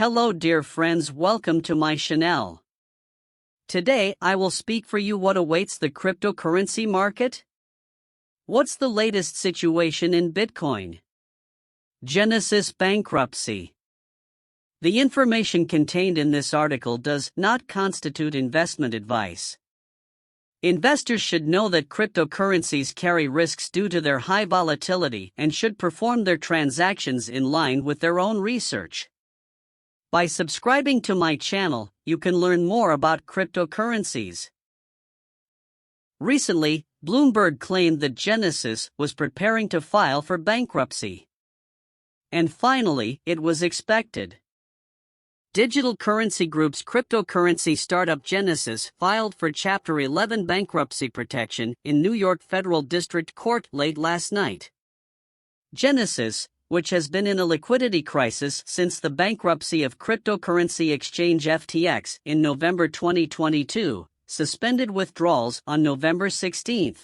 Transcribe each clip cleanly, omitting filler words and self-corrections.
Hello dear friends, welcome to my channel. Today I will speak for you what awaits the cryptocurrency market. What's the latest situation in Bitcoin? Genesis bankruptcy. The information contained in this article does not constitute investment advice. Investors should know that cryptocurrencies carry risks due to their high volatility and should perform their transactions in line with their own research. By subscribing to my channel, you can learn more about cryptocurrencies. Recently, Bloomberg claimed that Genesis was preparing to file for bankruptcy. And finally, it was expected. Digital currency group's cryptocurrency startup Genesis filed for Chapter 11 bankruptcy protection in New York Federal District Court late last night. Genesis, which has been in a liquidity crisis since the bankruptcy of cryptocurrency exchange FTX in November 2022, suspended withdrawals on November 16.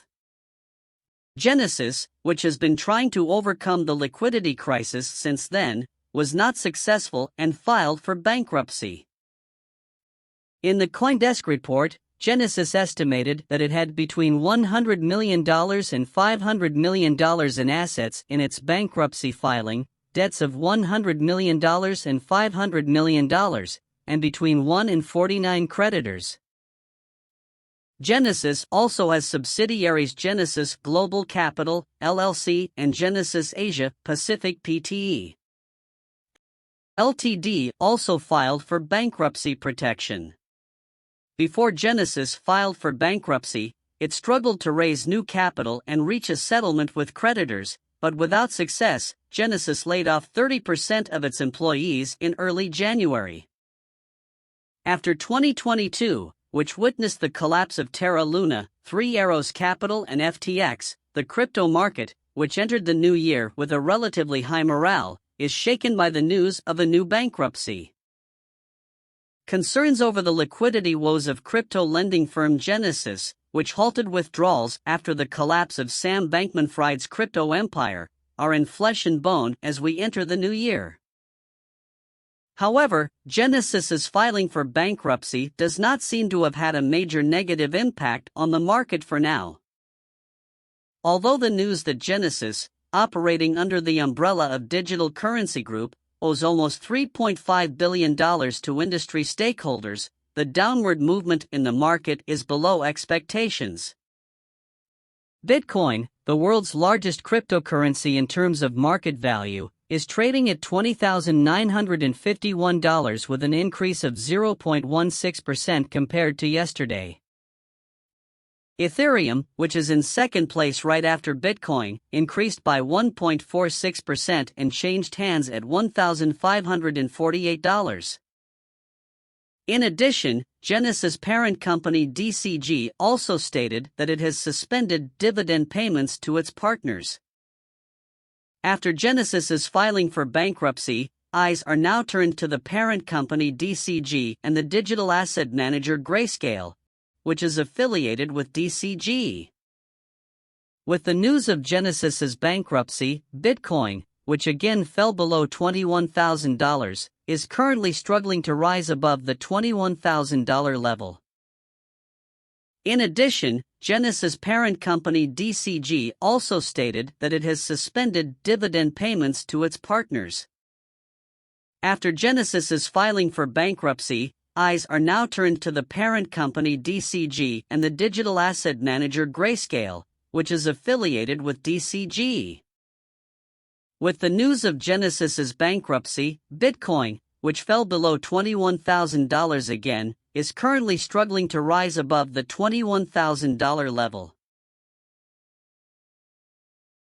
Genesis, which has been trying to overcome the liquidity crisis since then, was not successful and filed for bankruptcy. In the CoinDesk report, Genesis estimated that it had between $100 million and $500 million in assets in its bankruptcy filing, debts of $100 million and $500 million, and between 1 and 49 creditors. Genesis also has subsidiaries Genesis Global Capital, LLC, and Genesis Asia Pacific Pte. Ltd. also filed for bankruptcy protection. Before Genesis filed for bankruptcy, it struggled to raise new capital and reach a settlement with creditors, but without success, Genesis laid off 30% of its employees in early January. After 2022, which witnessed the collapse of Terra Luna, Three Arrows Capital and FTX, the crypto market, which entered the new year with a relatively high morale, is shaken by the news of a new bankruptcy. Concerns over the liquidity woes of crypto lending firm Genesis, which halted withdrawals after the collapse of Sam Bankman-Fried's crypto empire, are in flesh and bone as we enter the new year. However, Genesis's filing for bankruptcy does not seem to have had a major negative impact on the market for now. Although the news that Genesis, operating under the umbrella of Digital Currency Group, owes almost $3.5 billion to industry stakeholders, the downward movement in the market is below expectations. Bitcoin, the world's largest cryptocurrency in terms of market value, is trading at $20,951 with an increase of 0.16% compared to yesterday. Ethereum, which is in second place right after Bitcoin, increased by 1.46% and changed hands at $1,548. In addition, Genesis parent company DCG also stated that it has suspended dividend payments to its partners. After Genesis's filing for bankruptcy, eyes are now turned to the parent company DCG and the digital asset manager Grayscale, which is affiliated with DCG. With the news of Genesis's bankruptcy, Bitcoin, which again fell below $21,000, is currently struggling to rise above the $21,000 level. In addition, Genesis parent company DCG also stated that it has suspended dividend payments to its partners. After Genesis's filing for bankruptcy, eyes are now turned to the parent company DCG and the digital asset manager Grayscale, which is affiliated with DCG. With the news of Genesis's bankruptcy, Bitcoin, which fell below $21,000 again, is currently struggling to rise above the $21,000 level.